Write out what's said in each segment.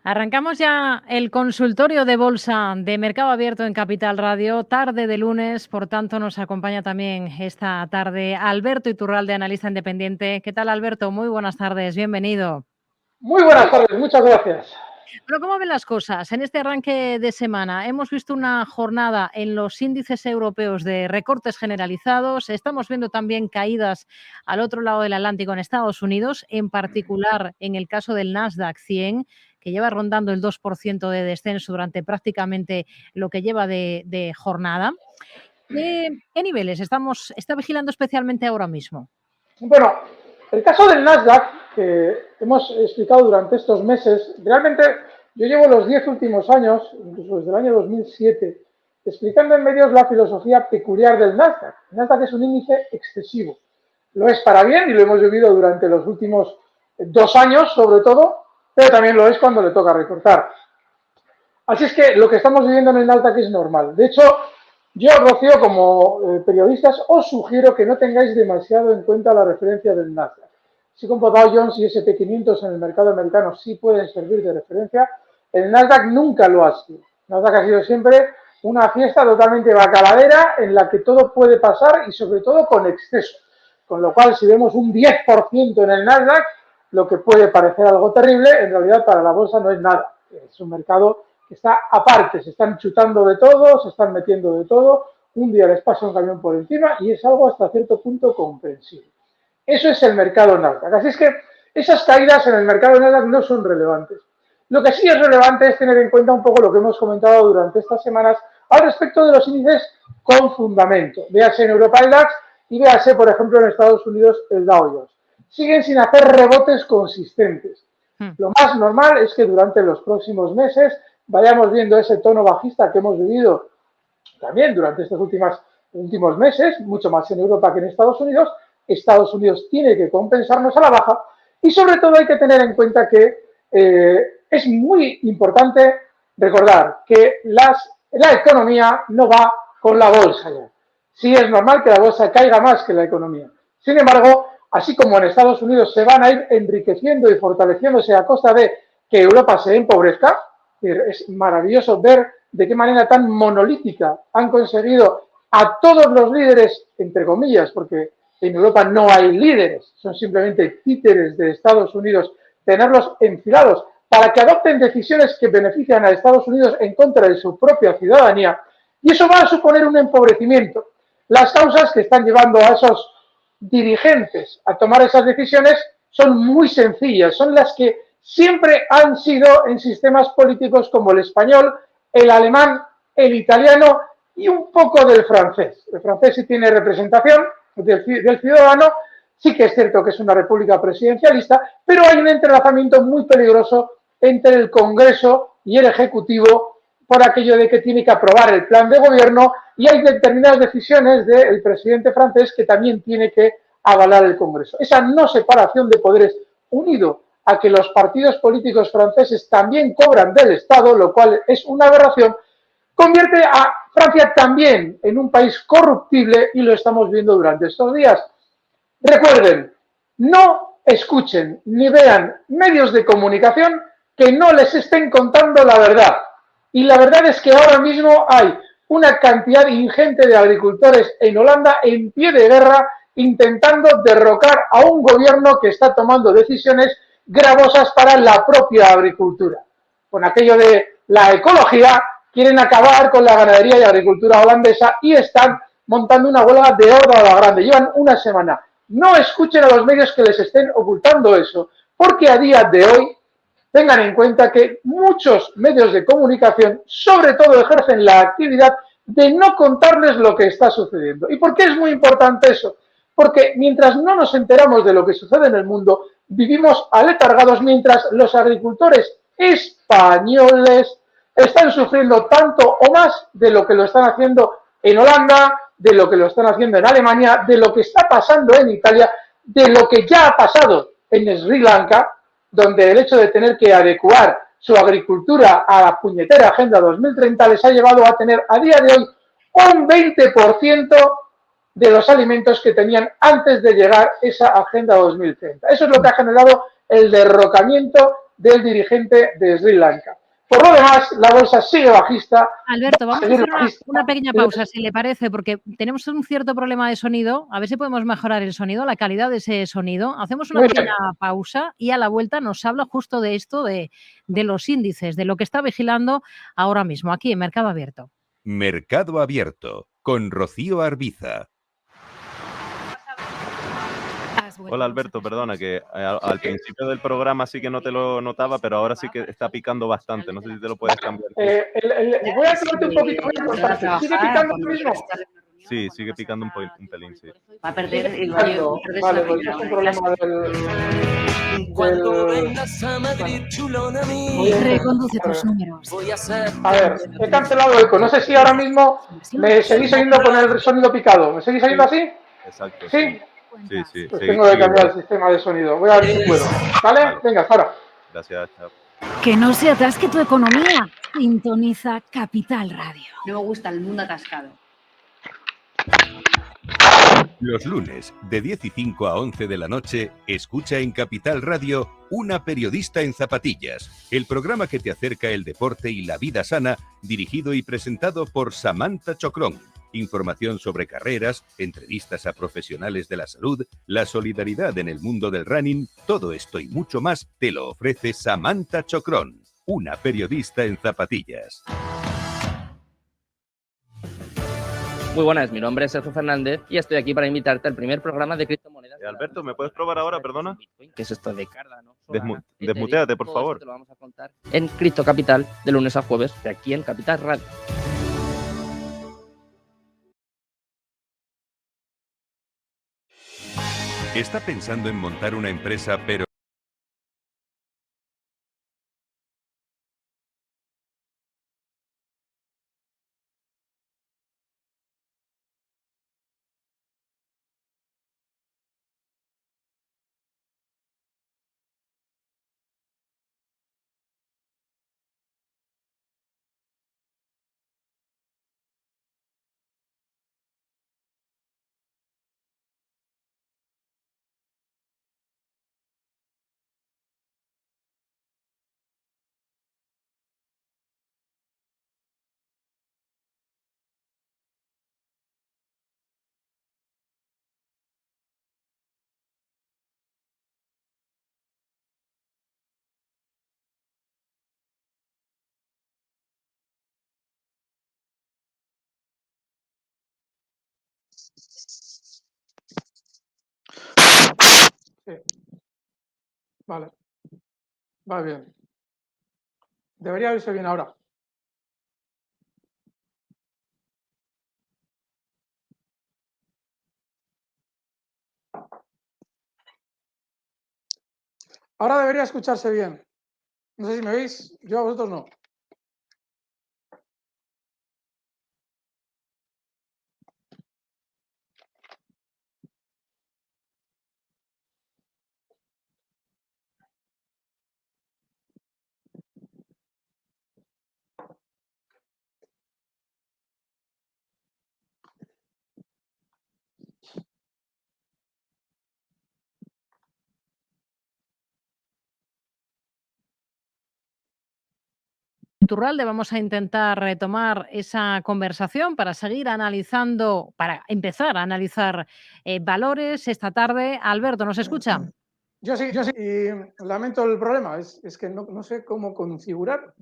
Arrancamos ya el consultorio de bolsa de Mercado Abierto en Capital Radio, tarde de lunes, por tanto nos acompaña también esta tarde Alberto Iturralde, analista independiente. ¿Qué tal, Alberto? Muy buenas tardes, bienvenido. Muy buenas tardes, muchas gracias. Bueno, ¿cómo ven las cosas? En este arranque de semana hemos visto una jornada en los índices europeos de recortes generalizados. Estamos viendo también caídas al otro lado del Atlántico en Estados Unidos, en particular en el caso del Nasdaq 100, que lleva rondando el 2% de descenso durante prácticamente lo que lleva de jornada. ¿Qué niveles está vigilando especialmente ahora mismo? Bueno, el caso del Nasdaq, que hemos explicado durante estos meses, realmente yo llevo los 10 últimos años, incluso desde el año 2007, explicando en medios la filosofía peculiar del Nasdaq. El Nasdaq es un índice excesivo. Lo es para bien y lo hemos vivido durante los últimos 2 años, sobre todo, pero también lo es cuando le toca recortar. Así es que lo que estamos viviendo en el Nasdaq es normal. De hecho, yo, Rocío, como periodistas, os sugiero que no tengáis demasiado en cuenta la referencia del Nasdaq. Si como Dow Jones y S&P 500 en el mercado americano sí pueden servir de referencia, el Nasdaq nunca lo ha sido. El Nasdaq ha sido siempre una fiesta totalmente bacaladera en la que todo puede pasar y sobre todo con exceso. Con lo cual, si vemos un 10% en el Nasdaq, lo que puede parecer algo terrible, en realidad para la bolsa no es nada. Es un mercado que está aparte, se están chutando de todo, se están metiendo de todo, un día les pasa un camión por encima y es algo hasta cierto punto comprensible. Eso es el mercado Nasdaq. Así es que esas caídas en el mercado Nasdaq no son relevantes. Lo que sí es relevante es tener en cuenta un poco lo que hemos comentado durante estas semanas al respecto de los índices con fundamento. Véase en Europa el DAX y véase, por ejemplo, en Estados Unidos el Dow Jones. Siguen sin hacer rebotes consistentes. Lo más normal es que durante los próximos meses vayamos viendo ese tono bajista que hemos vivido también durante estos últimos meses, mucho más en Europa que en Estados Unidos. Estados Unidos tiene que compensarnos a la baja y sobre todo hay que tener en cuenta que es muy importante recordar que la economía no va con la bolsa ya. Sí es normal que la bolsa caiga más que la economía. Sin embargo, así como en Estados Unidos se van a ir enriqueciendo y fortaleciéndose a costa de que Europa se empobrezca, es maravilloso ver de qué manera tan monolítica han conseguido a todos los líderes, entre comillas, porque en Europa no hay líderes, son simplemente títeres de Estados Unidos, tenerlos enfilados para que adopten decisiones que benefician a Estados Unidos en contra de su propia ciudadanía, y eso va a suponer un empobrecimiento. Las causas que están llevando a esos dirigentes a tomar esas decisiones son muy sencillas, son las que siempre han sido en sistemas políticos como el español, el alemán, el italiano y un poco del francés. El francés sí tiene representación del ciudadano, sí que es cierto que es una república presidencialista, pero hay un entrelazamiento muy peligroso entre el Congreso y el Ejecutivo por aquello de que tiene que aprobar el plan de gobierno y hay determinadas decisiones del presidente francés que también tiene que avalar el Congreso. Esa no separación de poderes, unido a que los partidos políticos franceses también cobran del Estado, lo cual es una aberración, convierte a Francia también en un país corruptible y lo estamos viendo durante estos días. Recuerden, no escuchen ni vean medios de comunicación que no les estén contando la verdad. Y la verdad es que ahora mismo hay una cantidad ingente de agricultores en Holanda en pie de guerra intentando derrocar a un gobierno que está tomando decisiones gravosas para la propia agricultura. Con aquello de la ecología, quieren acabar con la ganadería y agricultura holandesa y están montando una huelga de horda a la grande. Llevan una semana. No escuchen a los medios que les estén ocultando eso, porque a día de hoy tengan en cuenta que muchos medios de comunicación, sobre todo, ejercen la actividad de no contarles lo que está sucediendo. ¿Y por qué es muy importante eso? Porque mientras no nos enteramos de lo que sucede en el mundo, vivimos aletargados mientras los agricultores españoles están sufriendo tanto o más de lo que lo están haciendo en Holanda, de lo que lo están haciendo en Alemania, de lo que está pasando en Italia, de lo que ya ha pasado en Sri Lanka, donde el hecho de tener que adecuar su agricultura a la puñetera Agenda 2030 les ha llevado a tener a día de hoy un 20% de los alimentos que tenían antes de llegar esa Agenda 2030. Eso es lo que ha generado el derrocamiento del dirigente de Sri Lanka. Por lo demás, la bolsa sigue bajista. Alberto, vamos a hacer una pequeña pausa, si le parece, porque tenemos un cierto problema de sonido. A ver si podemos mejorar el sonido, la calidad de ese sonido. Hacemos una pequeña pausa y a la vuelta nos habla justo de esto, de los índices, de lo que está vigilando ahora mismo aquí en Mercado Abierto. Mercado Abierto, con Rocío Arbiza. Hola Alberto, perdona que al principio del programa sí que no te lo notaba, pero ahora sí que está picando bastante. No sé si te lo puedes cambiar. Voy a hacerte un poquito muy importante. ¿Sigue picando lo mismo? Sí, sigue picando un pelín, sí. Va a perder y vale, pues es un problema del... Reconduce tus números. A ver, he cancelado eco. No sé si ahora mismo me seguís oyendo con el sonido picado. ¿Me seguís oyendo así? Exacto. ¿Sí? Sí, sí. Pues tengo que cambiar el sistema de sonido. Voy a ver si puedo. ¿Vale? Venga, ahora. Gracias, chao. Que no se atasque tu economía. Sintoniza Capital Radio. No me gusta el mundo atascado. Los lunes, de 10:05 a 11 de la noche, escucha en Capital Radio Una periodista en zapatillas, el programa que te acerca el deporte y la vida sana, dirigido y presentado por Samantha Chocrón. Información sobre carreras, entrevistas a profesionales de la salud, la solidaridad en el mundo del running, todo esto y mucho más te lo ofrece Samantha Chocrón, una periodista en zapatillas. Muy buenas, mi nombre es Sergio Fernández y estoy aquí para invitarte al primer programa de criptomonedas. Alberto, ¿me puedes probar ahora, perdona? ¿Qué es esto de Cardano? Desmuteate, por favor. Te lo vamos a contar en Cripto Capital, de lunes a jueves, de aquí en Capital Radio. ¿Está pensando en montar una empresa pero Sí. Vale. Va bien. Debería irse bien ahora. Ahora debería escucharse bien. No sé si me veis. Yo a vosotros no. Turralde, vamos a intentar retomar esa conversación para seguir analizando, para empezar a analizar valores esta tarde. Alberto, ¿nos escucha? Yo sí. Y lamento el problema. Es que no sé cómo configurar,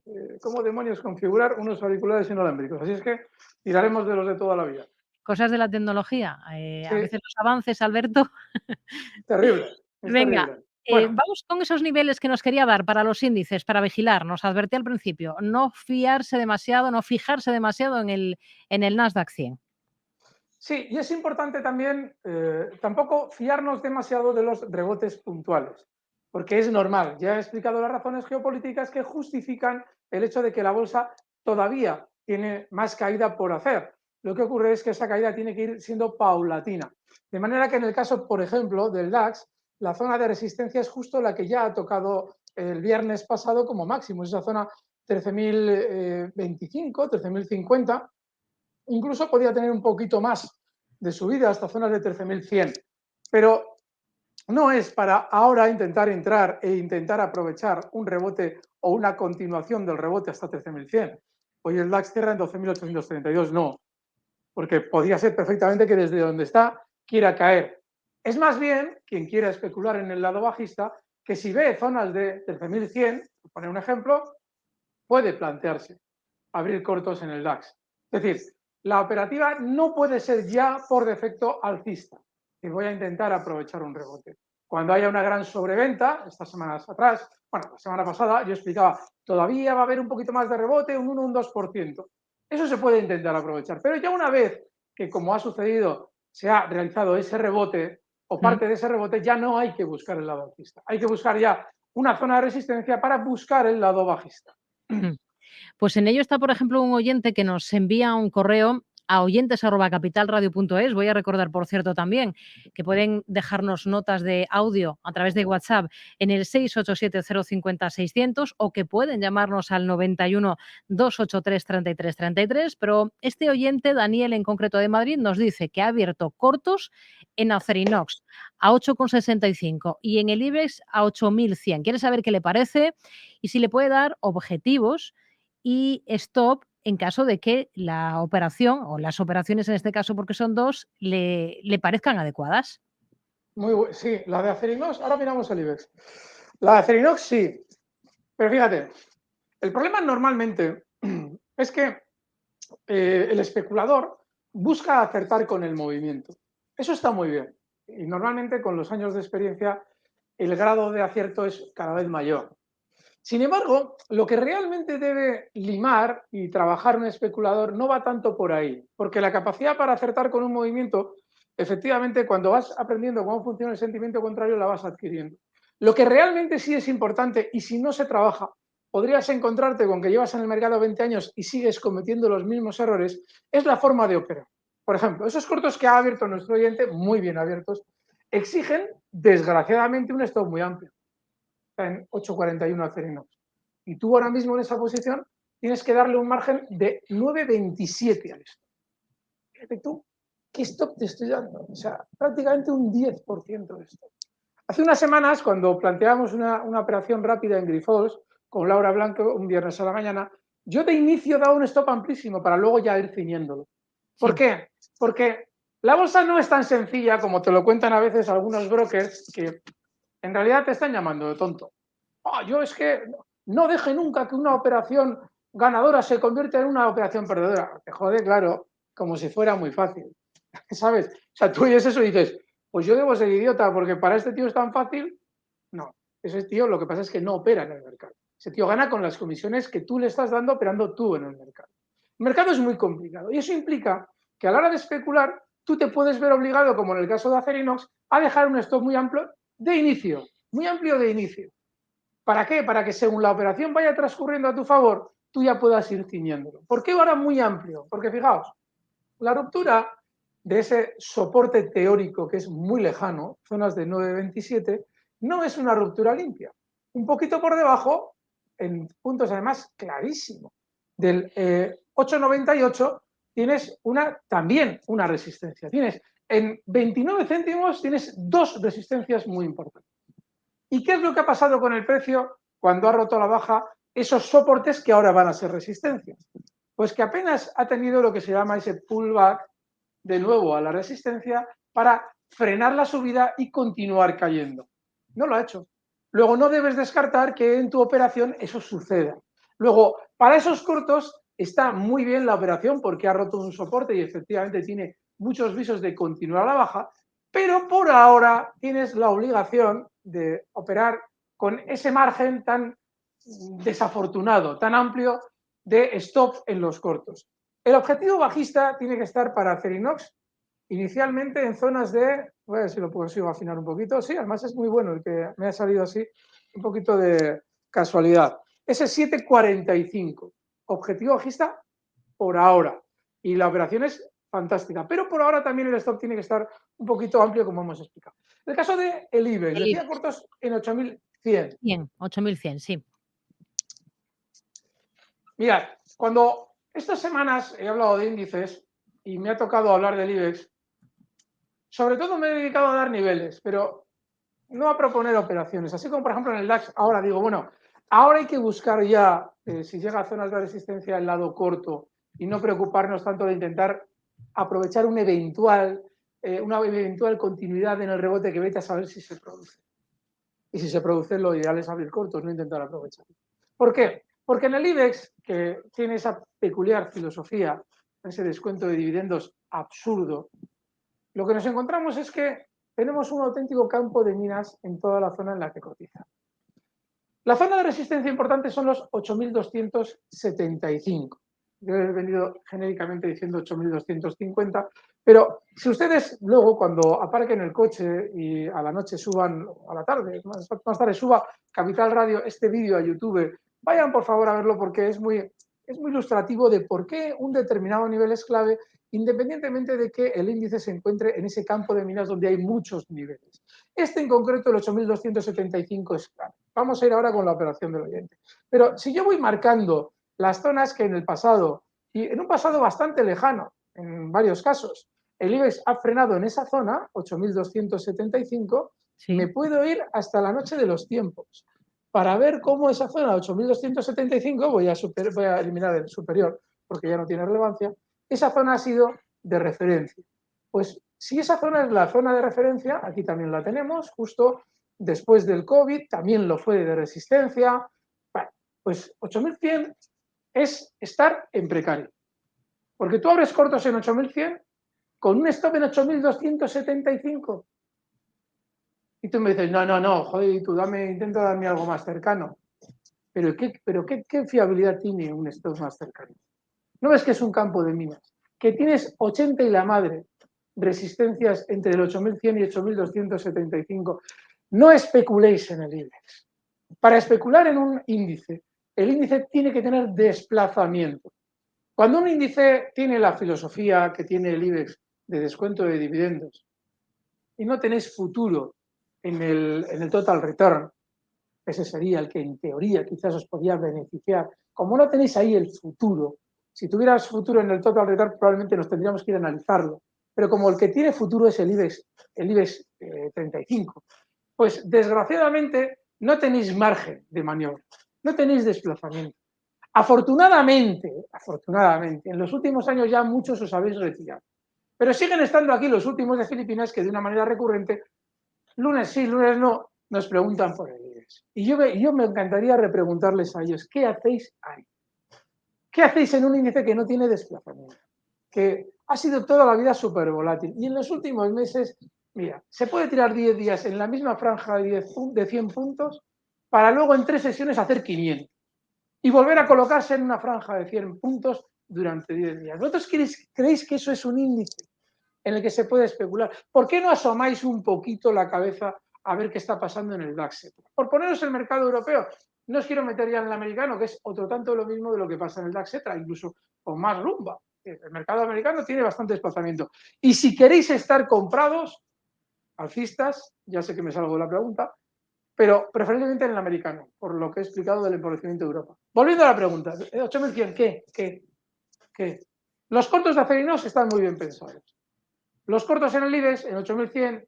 cómo demonios configurar unos auriculares inalámbricos. Así es que tiraremos de los de toda la vida. Cosas de la tecnología. Sí. A veces los avances, Alberto. Terrible. Venga. Terrible. Bueno. Vamos con esos niveles que nos quería dar para los índices, para vigilar. Nos advertí al principio, no fiarse demasiado, no fijarse demasiado en el Nasdaq 100. Sí, y es importante también tampoco fiarnos demasiado de los rebotes puntuales, porque es normal. Ya he explicado las razones geopolíticas que justifican el hecho de que la bolsa todavía tiene más caída por hacer. Lo que ocurre es que esa caída tiene que ir siendo paulatina. De manera que en el caso, por ejemplo, del DAX, la zona de resistencia es justo la que ya ha tocado el viernes pasado como máximo, esa zona 13.025, 13.050. Incluso podía tener un poquito más de subida hasta zonas de 13.100. Pero no es para ahora intentar entrar e intentar aprovechar un rebote o una continuación del rebote hasta 13.100. Hoy el DAX cierra en 12.832, no, porque podría ser perfectamente que desde donde está quiera caer. Es más bien quien quiera especular en el lado bajista, que si ve zonas de 13.100, por poner un ejemplo, puede plantearse abrir cortos en el DAX. Es decir, la operativa no puede ser ya por defecto alcista, y voy a intentar aprovechar un rebote. Cuando haya una gran sobreventa, estas semanas atrás, bueno, la semana pasada yo explicaba, todavía va a haber un poquito más de rebote, un 1, un 2%. Eso se puede intentar aprovechar, pero ya una vez que, como ha sucedido, se ha realizado ese rebote o parte de ese rebote, ya no hay que buscar el lado alcista. Hay que buscar ya una zona de resistencia para buscar el lado bajista. Pues en ello está, por ejemplo, un oyente que nos envía un correo a oyentes@capitalradio.es. Voy a recordar, por cierto, también que pueden dejarnos notas de audio a través de WhatsApp en el 687-050-600 o que pueden llamarnos al 91-283-3333. Pero este oyente, Daniel, en concreto de Madrid, nos dice que ha abierto cortos en Acerinox a 8,65 y en el IBEX a 8.100. Quiere saber qué le parece y si le puede dar objetivos y stop en caso de que la operación o las operaciones en este caso, porque son dos, le parezcan adecuadas. Sí, la de Acerinox, ahora miramos el IBEX. La de Acerinox sí, pero fíjate, el problema normalmente es que el especulador busca acertar con el movimiento. Eso está muy bien y normalmente con los años de experiencia el grado de acierto es cada vez mayor. Sin embargo, lo que realmente debe limar y trabajar un especulador no va tanto por ahí, porque la capacidad para acertar con un movimiento, efectivamente, cuando vas aprendiendo cómo funciona el sentimiento contrario, la vas adquiriendo. Lo que realmente sí es importante, y si no se trabaja, podrías encontrarte con que llevas en el mercado 20 años y sigues cometiendo los mismos errores, es la forma de operar. Por ejemplo, esos cortos que ha abierto nuestro oyente, muy bien abiertos, exigen, desgraciadamente, un stop muy amplio. En 8,41 Acerinox. Y tú ahora mismo en esa posición tienes que darle un margen de 9,27 al stop. Fíjate tú, ¿qué stop te estoy dando? O sea, prácticamente un 10% de stop. Hace unas semanas, cuando planteamos una operación rápida en Grifols con Laura Blanco un viernes a la mañana, yo de inicio daba un stop amplísimo para luego ya ir ciñéndolo. ¿Por qué? Porque la bolsa no es tan sencilla como te lo cuentan a veces algunos brokers que en realidad te están llamando de tonto. Yo es que no deje nunca que una operación ganadora se convierta en una operación perdedora. Te jode, claro, como si fuera muy fácil. ¿Sabes? O sea, tú oyes eso y dices, pues yo debo ser idiota porque para este tío es tan fácil. No, ese tío lo que pasa es que no opera en el mercado. Ese tío gana con las comisiones que tú le estás dando operando tú en el mercado. El mercado es muy complicado y eso implica que a la hora de especular tú te puedes ver obligado, como en el caso de Acerinox, a dejar un stop muy amplio de inicio, muy amplio de inicio. ¿Para qué? Para que según la operación vaya transcurriendo a tu favor, tú ya puedas ir ciñéndolo. ¿Por qué ahora muy amplio? Porque fijaos, la ruptura de ese soporte teórico que es muy lejano, zonas de 9,27, no es una ruptura limpia. Un poquito por debajo, en puntos además clarísimo, del 8,98 tienes también una resistencia. Tienes en 29 céntimos tienes dos resistencias muy importantes. ¿Y qué es lo que ha pasado con el precio cuando ha roto la baja esos soportes que ahora van a ser resistencias? Pues que apenas ha tenido lo que se llama ese pullback de nuevo a la resistencia para frenar la subida y continuar cayendo. No lo ha hecho. Luego no debes descartar que en tu operación eso suceda. Luego, para esos cortos está muy bien la operación porque ha roto un soporte y efectivamente tiene muchos visos de continuar a la baja, pero por ahora tienes la obligación de operar con ese margen tan desafortunado, tan amplio de stop en los cortos. El objetivo bajista tiene que estar para Acerinox inicialmente en zonas de, voy a ver si lo consigo afinar un poquito, sí, además es muy bueno el que me ha salido así, un poquito de casualidad. Ese 7,45, objetivo bajista por ahora. Y la operación es fantástica, pero por ahora también el stop tiene que estar un poquito amplio, como hemos explicado. En el caso de el IBEX, decía cortos en 8.100. Bien, 8.100, sí. Mirad, cuando estas semanas he hablado de índices y me ha tocado hablar del IBEX, sobre todo me he dedicado a dar niveles, pero no a proponer operaciones. Así como, por ejemplo, en el DAX, ahora digo, bueno, ahora hay que buscar ya, si llega a zonas de resistencia, el lado corto y no preocuparnos tanto de intentar aprovechar una eventual continuidad en el rebote que vete a saber si se produce. Y si se produce, lo ideal es abrir cortos, no intentar aprovechar. ¿Por qué? Porque en el IBEX, que tiene esa peculiar filosofía, ese descuento de dividendos absurdo, lo que nos encontramos es que tenemos un auténtico campo de minas en toda la zona en la que cotiza. La zona de resistencia importante son los 8.275. Yo he venido genéricamente diciendo 8.250, pero si ustedes luego cuando aparquen el coche y a la noche suban, a la tarde, más tarde suba Capital Radio este vídeo a YouTube, vayan por favor a verlo porque es muy ilustrativo de por qué un determinado nivel es clave, independientemente de que el índice se encuentre en ese campo de minas donde hay muchos niveles. Este en concreto, el 8.275, es clave. Vamos a ir ahora con la operación del oyente. Pero si yo voy marcando las zonas que en el pasado, y en un pasado bastante lejano, en varios casos, el IBEX ha frenado en esa zona, 8.275, Sí. me puedo ir hasta la noche de los tiempos para ver cómo esa zona, 8.275, voy a eliminar el superior porque ya no tiene relevancia, esa zona ha sido de referencia. Pues si esa zona es la zona de referencia, aquí también la tenemos, justo después del COVID, también lo fue de resistencia. Bueno, pues 8.100 es estar en precario. Porque tú abres cortos en 8.100 con un stop en 8.275. Y tú me dices, no, joder, tú intenta darme algo más cercano. Pero ¿qué fiabilidad tiene un stop más cercano? ¿No ves que es un campo de minas? Que tienes 80 y la madre resistencias entre el 8.100 y 8.275. No especuléis en el IBEX. Para especular en un índice, el índice tiene que tener desplazamiento. Cuando un índice tiene la filosofía que tiene el IBEX de descuento de dividendos y no tenéis futuro en el total return, ese sería el que en teoría quizás os podía beneficiar. Como no tenéis ahí el futuro, si tuvieras futuro en el total return probablemente nos tendríamos que ir a analizarlo, pero como el que tiene futuro es el IBEX 35, pues desgraciadamente no tenéis margen de maniobra, no tenéis desplazamiento. Afortunadamente, en los últimos años ya muchos os habéis retirado, pero siguen estando aquí los últimos de Filipinas que de una manera recurrente, lunes sí, lunes no, nos preguntan por el IBEX. Y yo me encantaría repreguntarles a ellos, ¿qué hacéis ahí? ¿Qué hacéis en un índice que no tiene desplazamiento? Que ha sido toda la vida súper volátil. Y en los últimos meses, mira, se puede tirar 10 días en la misma franja de 100 puntos para luego en 3 sesiones hacer 500 y volver a colocarse en una franja de 100 puntos durante 10 días. ¿Vosotros creéis que eso es un índice en el que se puede especular? ¿Por qué no asomáis un poquito la cabeza a ver qué está pasando en el DAX? Por poneros el mercado europeo, no os quiero meter ya en el americano, que es otro tanto lo mismo de lo que pasa en el DAX, incluso con más rumba. El mercado americano tiene bastante desplazamiento. Y si queréis estar comprados, alcistas, ya sé que me salgo de la pregunta, pero preferentemente en el americano, por lo que he explicado del empobrecimiento de Europa. Volviendo a la pregunta, 8.100, ¿qué? Los cortos de Acerinox están muy bien pensados. Los cortos en el IBEX, en 8.100,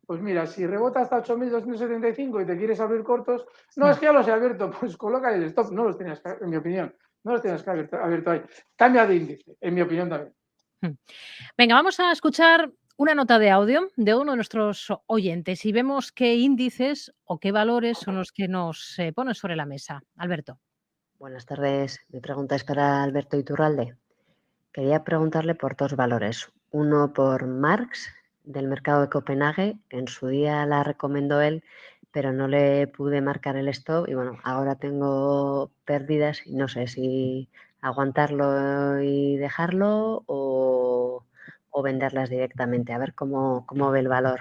pues mira, si rebota hasta 8.275 y te quieres abrir cortos, no, es que ya los he abierto, pues coloca el stop, no los tenías que, en mi opinión, no los tenías que haber abierto ahí. Cambia de índice, en mi opinión también. Venga, vamos a escuchar una nota de audio de uno de nuestros oyentes y vemos qué índices o qué valores son los que nos ponen sobre la mesa. Alberto. Buenas tardes. Mi pregunta es para Alberto Iturralde. Quería preguntarle por 2 valores. Uno por Marx, del mercado de Copenhague, que en su día la recomendó él, pero no le pude marcar el stop y bueno, ahora tengo pérdidas y no sé si aguantarlo y dejarlo o venderlas directamente, a ver cómo ve el valor.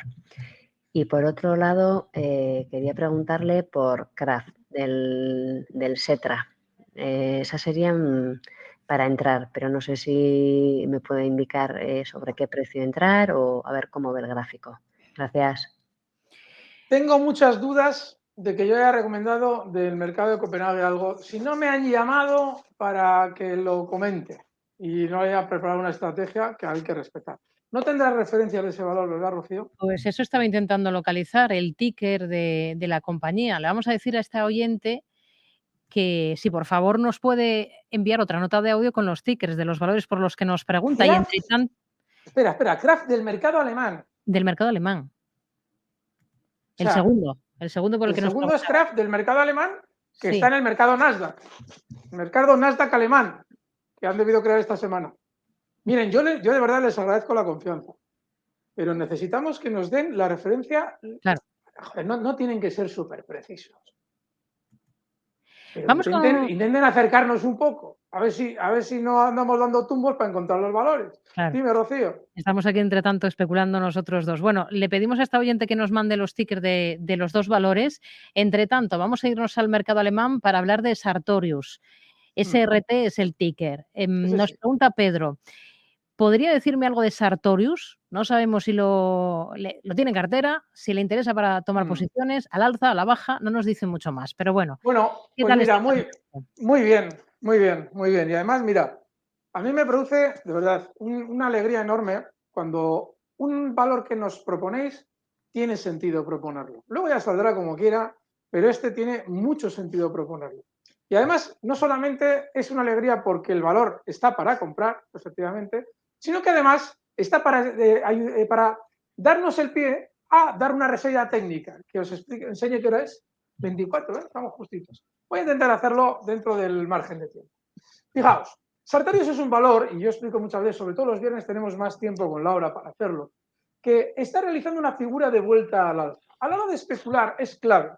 Y por otro lado, quería preguntarle por Kraft, del Setra. Esas serían para entrar, pero no sé si me puede indicar sobre qué precio entrar o a ver cómo ve el gráfico. Gracias. Tengo muchas dudas de que yo haya recomendado del mercado de Copenhague algo. Si no me han llamado para que lo comente y no haya preparado una estrategia que hay que respetar. No tendrás referencia de ese valor, ¿verdad, Rocío? Pues eso estaba intentando localizar, el ticker de la compañía. Le vamos a decir a esta oyente que si por favor nos puede enviar otra nota de audio con los tickers de los valores por los que nos pregunta y Kraft, entre tanto espera, Kraft del mercado alemán. del mercado alemán. O sea, El segundo por el el que nos segundo es preguntaba. Kraft del mercado alemán, que Sí. está en el mercado Nasdaq. El mercado Nasdaq alemán, que han debido crear esta semana. Miren, yo de verdad les agradezco la confianza, pero necesitamos que nos den la referencia. Claro. Joder, no tienen que ser súper precisos. Pero Vamos intenten acercarnos un poco, a ver si no andamos dando tumbos para encontrar los valores. Claro. Dime, Rocío. Estamos aquí entre tanto especulando nosotros dos. Bueno, le pedimos a esta oyente que nos mande los tickers de los dos valores. Entre tanto, vamos a irnos al mercado alemán para hablar de Sartorius. SRT es el ticker. Nos pregunta Pedro, ¿podría decirme algo de Sartorius? No sabemos si lo tiene en cartera, si le interesa para tomar posiciones, al alza, a la baja, no nos dice mucho más. Pero bueno, pues mira, muy bien. Y además, mira, a mí me produce, de verdad, una alegría enorme cuando un valor que nos proponéis tiene sentido proponerlo. Luego ya saldrá como quiera, pero este tiene mucho sentido proponerlo. Y además, no solamente es una alegría porque el valor está para comprar, efectivamente, sino que además está para darnos el pie a dar una reseña técnica, que os enseñe qué hora es. 24, estamos justitos. Voy a intentar hacerlo dentro del margen de tiempo. Fijaos, Sartorius es un valor, y yo explico muchas veces, sobre todo los viernes tenemos más tiempo con Laura para hacerlo, que está realizando una figura de vuelta al alza. A la hora de especular es clave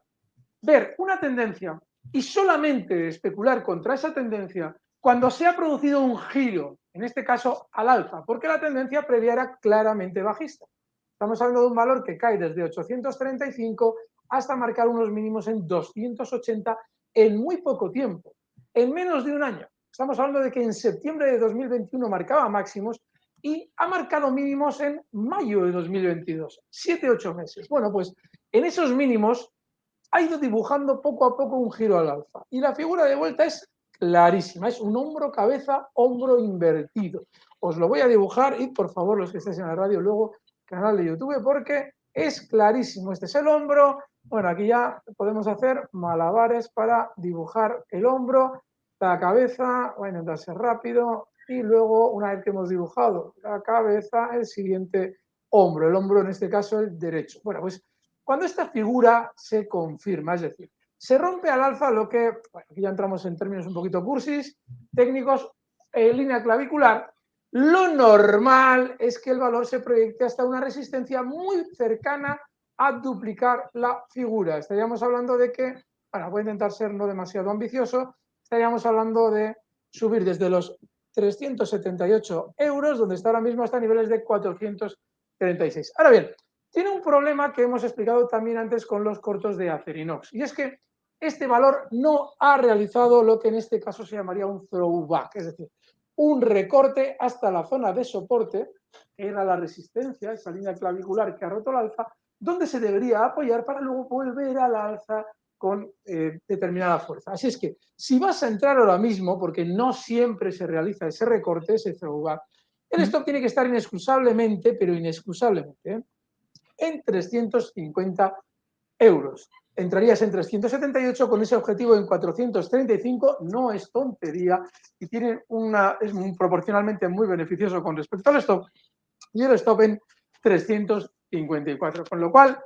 ver una tendencia y solamente especular contra esa tendencia cuando se ha producido un giro, en este caso al alza, porque la tendencia previa era claramente bajista. Estamos hablando de un valor que cae desde 835 hasta marcar unos mínimos en 280 en muy poco tiempo, en menos de un año. Estamos hablando de que en septiembre de 2021 marcaba máximos y ha marcado mínimos en mayo de 2022, 7-8 meses. Bueno, pues en esos mínimos ha ido dibujando poco a poco un giro al alza. Y la figura de vuelta es clarísima, es un hombro, cabeza, hombro invertido. Os lo voy a dibujar y por favor los que estéis en la radio luego canal de YouTube porque es clarísimo. Este es el hombro. Bueno, aquí ya podemos hacer malabares para dibujar el hombro, la cabeza, voy a intentar ser rápido y luego una vez que hemos dibujado la cabeza, el siguiente hombro, el hombro en este caso el derecho. Bueno, pues cuando esta figura se confirma, es decir, se rompe al alza lo que, bueno, aquí ya entramos en términos un poquito cursis, técnicos, línea clavicular, lo normal es que el valor se proyecte hasta una resistencia muy cercana a duplicar la figura. Estaríamos hablando de que, bueno, voy a intentar ser no demasiado ambicioso, estaríamos hablando de subir desde los 378 euros, donde está ahora mismo, hasta niveles de 436. Ahora bien, tiene un problema que hemos explicado también antes con los cortos de Acerinox, y es que este valor no ha realizado lo que en este caso se llamaría un throwback, es decir, un recorte hasta la zona de soporte, que era la resistencia, esa línea clavicular que ha roto el alza, donde se debería apoyar para luego volver al alza con determinada fuerza. Así es que, si vas a entrar ahora mismo, porque no siempre se realiza ese recorte, ese throwback, el stop tiene que estar inexcusablemente, pero inexcusablemente, en 350 euros. Entrarías en 378 con ese objetivo en 435, no es tontería y tiene es proporcionalmente muy beneficioso con respecto al stop y el stop en 354. Con lo cual,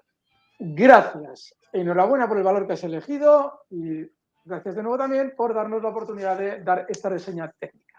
gracias. Enhorabuena por el valor que has elegido y gracias de nuevo también por darnos la oportunidad de dar esta reseña técnica.